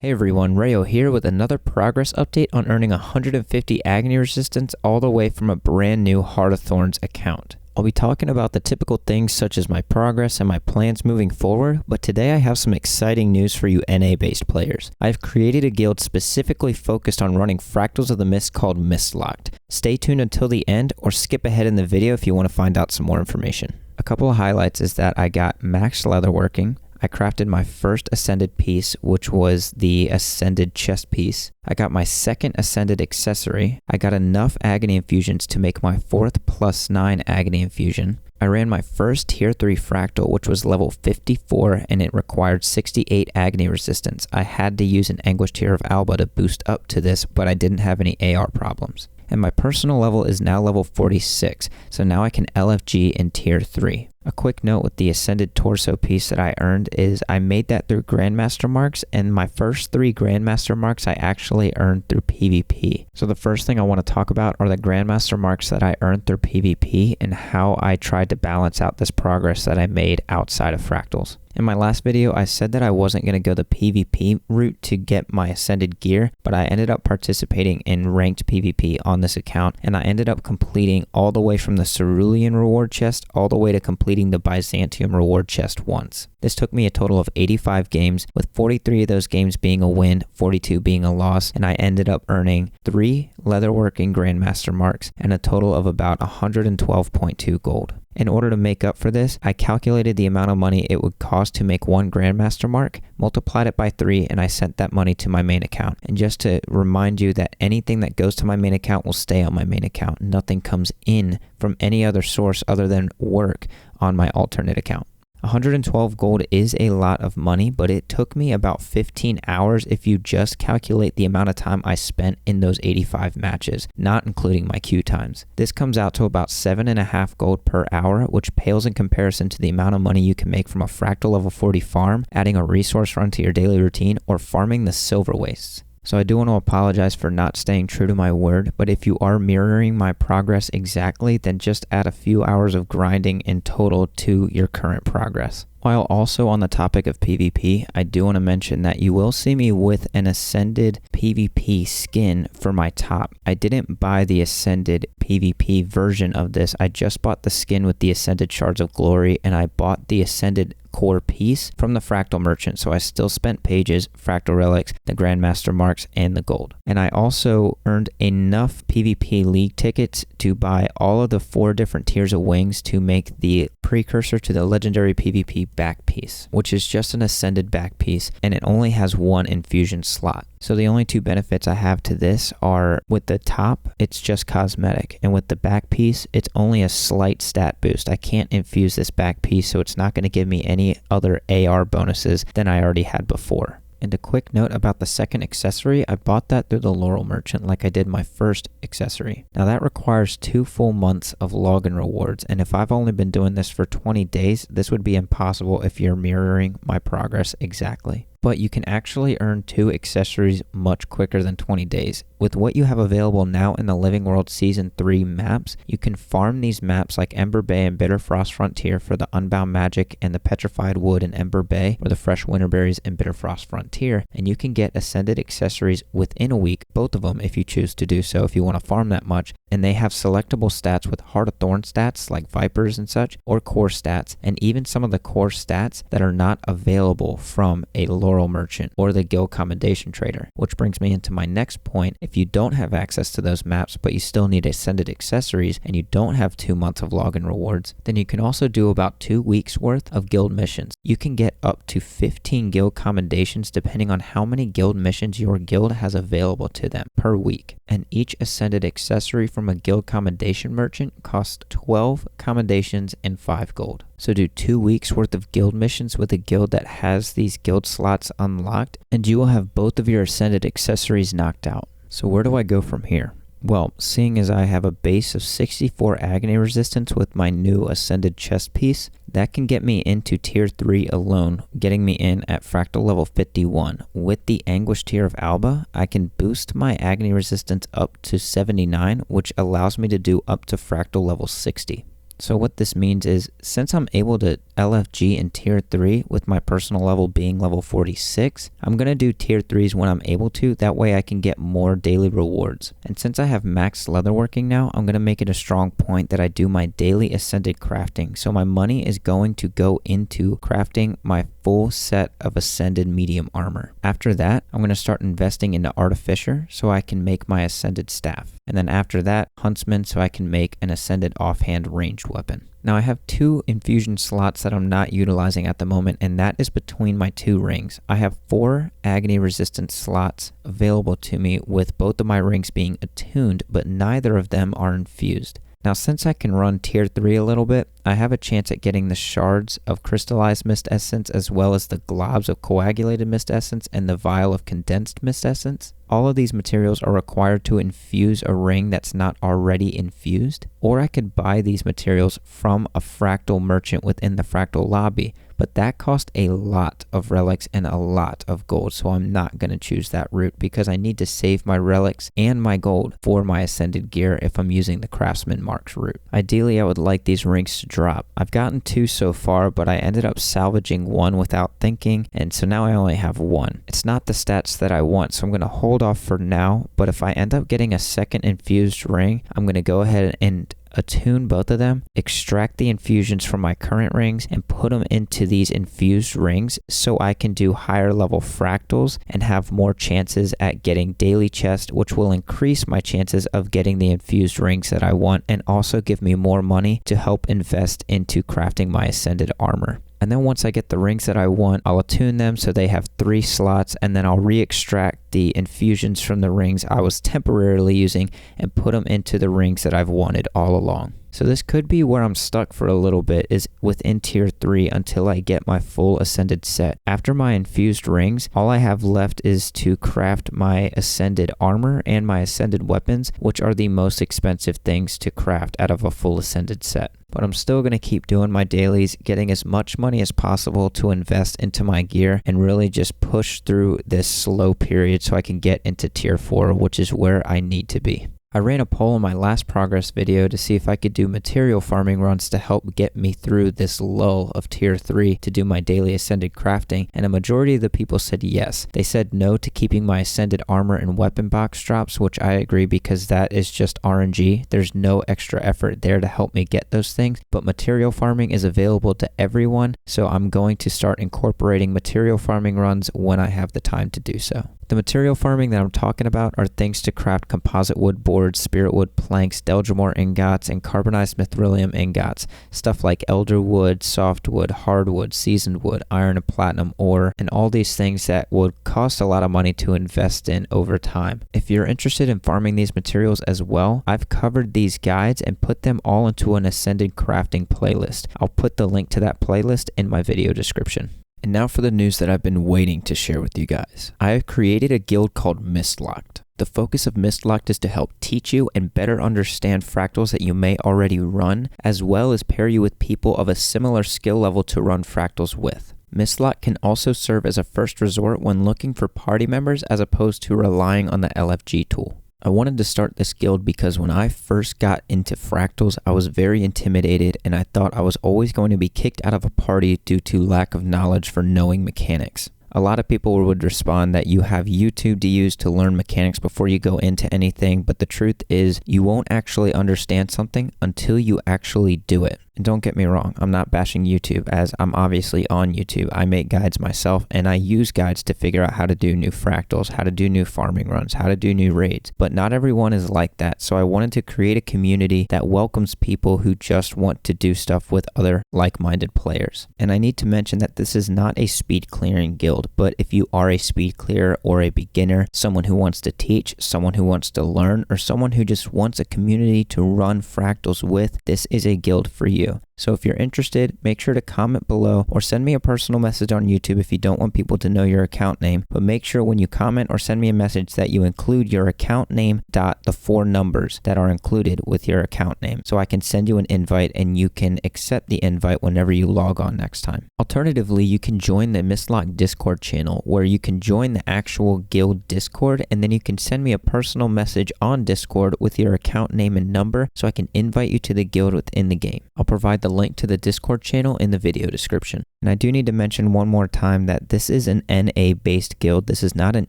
Hey everyone, Rheyo here with another progress update on earning 150 Agony Resistance all the way from a brand new Heart of Thorns account. I'll be talking about the typical things such as my progress and my plans moving forward, but today I have some exciting news for you NA-based players. I've created a guild specifically focused on running Fractals of the Mist called Mistlocked. Stay tuned until the end or skip ahead in the video if you want to find out some more information. A couple of highlights is that I got max leatherworking. I crafted my first Ascended piece, which was the Ascended chest piece. I got my second Ascended Accessory. I got enough Agony Infusions to make my fourth +9 Agony Infusion. I ran my first Tier 3 Fractal, which was level 54, and it required 68 Agony Resistance. I had to use an Anguish Tear of Alba to boost up to this, but I didn't have any AR problems. And my personal level is now level 46, so now I can LFG in Tier 3. A quick note with the Ascended Torso piece that I earned is I made that through Grandmaster marks, and my first 3 Grandmaster marks I actually earned through PvP. So the first thing I want to talk about are the Grandmaster marks that I earned through PvP and how I tried to balance out this progress that I made outside of Fractals. In my last video, I said that I wasn't going to go the PvP route to get my Ascended gear, but I ended up participating in ranked PvP on this account, and I ended up completing all the way from the Cerulean reward chest all the way to completing the Byzantium reward chest once. This took me a total of 85 games, with 43 of those games being a win, 42 being a loss, and I ended up earning 3 Leatherworking Grandmaster marks and a total of about 112.2 gold. In order to make up for this, I calculated the amount of money it would cost to make one Grandmaster mark, multiplied it by 3, and I sent that money to my main account. And just to remind you that anything that goes to my main account will stay on my main account. Nothing comes in from any other source other than work on my alternate account. 112 gold is a lot of money, but it took me about 15 hours if you just calculate the amount of time I spent in those 85 matches, not including my queue times. This comes out to about 7.5 gold per hour, which pales in comparison to the amount of money you can make from a Fractal level 40 farm, adding a resource run to your daily routine, or farming the silver wastes. So I do want to apologize for not staying true to my word, but if you are mirroring my progress exactly, then just add a few hours of grinding in total to your current progress. While also on the topic of PvP, I do want to mention that you will see me with an Ascended PvP skin for my top. I didn't buy the Ascended PvP version of this, I just bought the skin with the Ascended Shards of Glory, and I bought the Ascended core piece from the Fractal merchant, so I still spent pages, Fractal relics, the Grandmaster marks, and the gold. And I also earned enough PvP league tickets to buy all of the 4 different tiers of wings to make the precursor to the legendary PvP back piece, which is just an Ascended back piece, and it only has 1 infusion slot. So the only 2 benefits I have to this are with the top, it's just cosmetic, and with the back piece, it's only a slight stat boost. I can't infuse this back piece, so it's not going to give me any other AR bonuses than I already had before. And a quick note about the second accessory, I bought that through the Laurel Merchant like I did my first accessory. Now that requires 2 full months of login rewards, and if I've only been doing this for 20 days, this would be impossible if you're mirroring my progress exactly. But you can actually earn 2 accessories much quicker than 20 days. With what you have available now in the Living World Season 3 maps, you can farm these maps like Ember Bay and Bitterfrost Frontier for the Unbound Magic and the Petrified Wood in Ember Bay, or the Fresh Winterberries in Bitterfrost Frontier, and you can get Ascended accessories within a week, both of them if you choose to do so, if you want to farm that much, and they have selectable stats with Heart of Thorn stats like Vipers and such, or core stats, and even some of the core stats that are not available from a Laurel Merchant or the Guild Commendation Trader, which brings me into my next point. If you don't have access to those maps, but you still need Ascended accessories and you don't have 2 months of login rewards, then you can also do about 2 weeks worth of guild missions. You can get up to 15 guild commendations depending on how many guild missions your guild has available to them per week. And each Ascended accessory from a guild commendation merchant costs 12 commendations and 5 gold. So do 2 weeks worth of guild missions with a guild that has these guild slots unlocked, and you will have both of your Ascended accessories knocked out. So where do I go from here? Well, seeing as I have a base of 64 Agony Resistance with my new Ascended chest piece, that can get me into Tier 3 alone, getting me in at Fractal level 51. With the Anguish Tear of Alba, I can boost my Agony Resistance up to 79, which allows me to do up to Fractal level 60. So what this means is, since I'm able to LFG in tier 3 with my personal level being level 46. I'm going to do tier 3s when I'm able to, that way I can get more daily rewards. And since I have max leatherworking now, I'm going to make it a strong point that I do my daily ascended crafting. So my money is going to go into crafting my full set of ascended medium armor. After that, I'm going to start investing into artificer so I can make my ascended staff. And then after that, huntsman so I can make an ascended offhand ranged weapon. Now I have 2 infusion slots that I'm not utilizing at the moment, and that is between my 2 rings. I have 4 Agony Resistance slots available to me with both of my rings being attuned, but neither of them are infused. Now since I can run tier 3 a little bit, I have a chance at getting the shards of crystallized mist essence as well as the globs of coagulated mist essence and the vial of condensed mist essence. All of these materials are required to infuse a ring that's not already infused, or I could buy these materials from a Fractal merchant within the Fractal lobby, but that cost a lot of relics and a lot of gold, so I'm not going to choose that route because I need to save my relics and my gold for my ascended gear if I'm using the Craftsman Marks route. Ideally, I would like these rings to drop. I've gotten 2 so far, but I ended up salvaging 1 without thinking, and so now I only have 1. It's not the stats that I want, so I'm going to hold off for now, but if I end up getting a second infused ring, I'm going to go ahead and attune both of them, extract the infusions from my current rings, and put them into these infused rings so I can do higher level fractals and have more chances at getting daily chest, which will increase my chances of getting the infused rings that I want and also give me more money to help invest into crafting my ascended armor. And then once I get the rings that I want, I'll attune them so they have 3 slots, and then I'll re-extract the infusions from the rings I was temporarily using and put them into the rings that I've wanted all along. So this could be where I'm stuck for a little bit, is within tier 3 until I get my full ascended set. After my infused rings, all I have left is to craft my ascended armor and my ascended weapons, which are the most expensive things to craft out of a full ascended set. But I'm still going to keep doing my dailies, getting as much money as possible to invest into my gear and really just push through this slow period so I can get into tier 4, which is where I need to be. I ran a poll in my last progress video to see if I could do material farming runs to help get me through this lull of tier 3 to do my daily ascended crafting, and a majority of the people said yes. They said no to keeping my ascended armor and weapon box drops, which I agree because that is just RNG. There's no extra effort there to help me get those things, but material farming is available to everyone, so I'm going to start incorporating material farming runs when I have the time to do so. The material farming that I'm talking about are things to craft composite wood boards, spirit wood planks, Deldrimor ingots, and carbonized mithrilium ingots. Stuff like elder wood, softwood, hardwood, seasoned wood, iron and platinum ore, and all these things that would cost a lot of money to invest in over time. If you're interested in farming these materials as well, I've covered these guides and put them all into an Ascended crafting playlist. I'll put the link to that playlist in my video description. And now for the news that I've been waiting to share with you guys. I have created a guild called Mistlocked. The focus of Mistlocked is to help teach you and better understand fractals that you may already run, as well as pair you with people of a similar skill level to run fractals with. Mistlocked can also serve as a first resort when looking for party members as opposed to relying on the LFG tool. I wanted to start this guild because when I first got into fractals, I was very intimidated and I thought I was always going to be kicked out of a party due to lack of knowledge for knowing mechanics. A lot of people would respond that you have YouTube to use to learn mechanics before you go into anything, but the truth is you won't actually understand something until you actually do it. And don't get me wrong, I'm not bashing YouTube, as I'm obviously on YouTube. I make guides myself and I use guides to figure out how to do new fractals, how to do new farming runs, how to do new raids. But not everyone is like that, so I wanted to create a community that welcomes people who just want to do stuff with other like-minded players. And I need to mention that this is not a speed clearing guild, but if you are a speed clearer or a beginner, someone who wants to teach, someone who wants to learn, or someone who just wants a community to run fractals with, this is a guild for you. So if you're interested, make sure to comment below or send me a personal message on YouTube if you don't want people to know your account name. But make sure when you comment or send me a message that you include your account name dot the 4 numbers that are included with your account name, so I can send you an invite and you can accept the invite whenever you log on next time. Alternatively, you can join the Mistlocked Discord channel where you can join the actual guild Discord, and then you can send me a personal message on Discord with your account name and number so I can invite you to the guild within the game. I'll provide the a link to the Discord channel in the video description. And I do need to mention one more time that this is an NA-based guild. This is not an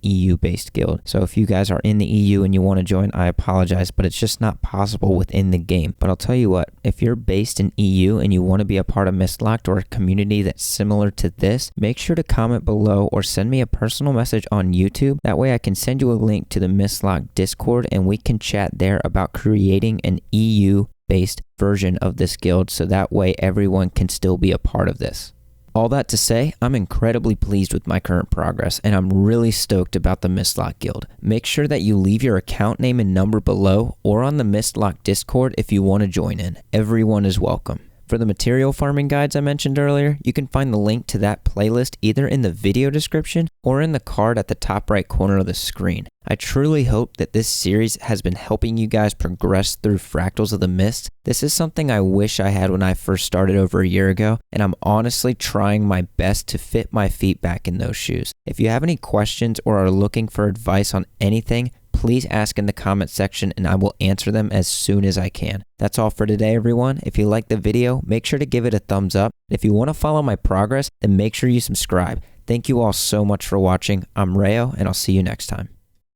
EU-based guild. So if you guys are in the EU and you want to join, I apologize, but it's just not possible within the game. But I'll tell you what, if you're based in EU and you want to be a part of Mistlocked or a community that's similar to this, make sure to comment below or send me a personal message on YouTube. That way I can send you a link to the Mistlocked Discord and we can chat there about creating an EU-based version of this guild, so that way everyone can still be a part of this. All that to say, I'm incredibly pleased with my current progress, and I'm really stoked about the Mistlocked Guild. Make sure that you leave your account name and number below or on the Mistlocked Discord if you want to join in. Everyone is welcome. For the material farming guides I mentioned earlier, you can find the link to that playlist either in the video description or in the card at the top right corner of the screen. I truly hope that this series has been helping you guys progress through Fractals of the Mist. This is something I wish I had when I first started over a year ago, and I'm honestly trying my best to fit my feet back in those shoes. If you have any questions or are looking for advice on anything, please ask in the comment section and I will answer them as soon as I can. That's all for today, everyone. If you liked the video, make sure to give it a thumbs up. If you want to follow my progress, then make sure you subscribe. Thank you all so much for watching. I'm Rheyo, and I'll see you next time.